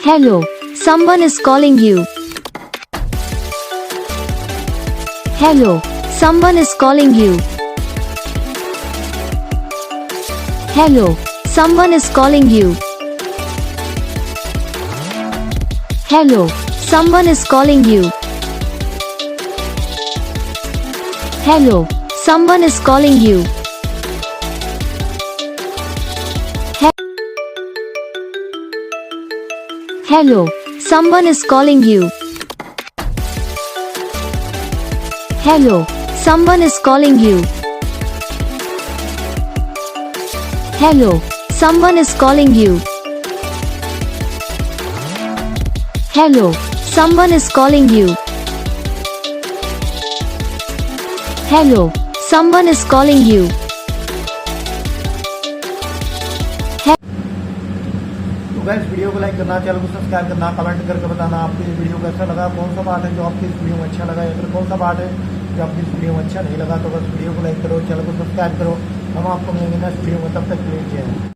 Hello, someone is calling you. Hello, someone is calling you. Hello, someone is calling you. Hello, someone is calling you. Hello, someone is calling you. Hello, someone is calling you. Hello, someone is calling you. Hello, someone is calling you. Hello, someone is calling you. Hello, someone is calling you. तो guys video को like करना, channel को subscribe करना, comment करके बताना आपको ये video कैसा लगा, कौन सा पार्ट है जो आपकी इस वीडियो में अच्छा लगा या फिर कौन सा पार्ट है जो आपकी इस वीडियो में अच्छा नहीं लगा। तो बस वीडियो को लाइक करो, चैनल को सब्सक्राइब करो। हम आपको मिलेंगे नेक्स्ट वीडियो में, तब तक के लिए जय हिंद।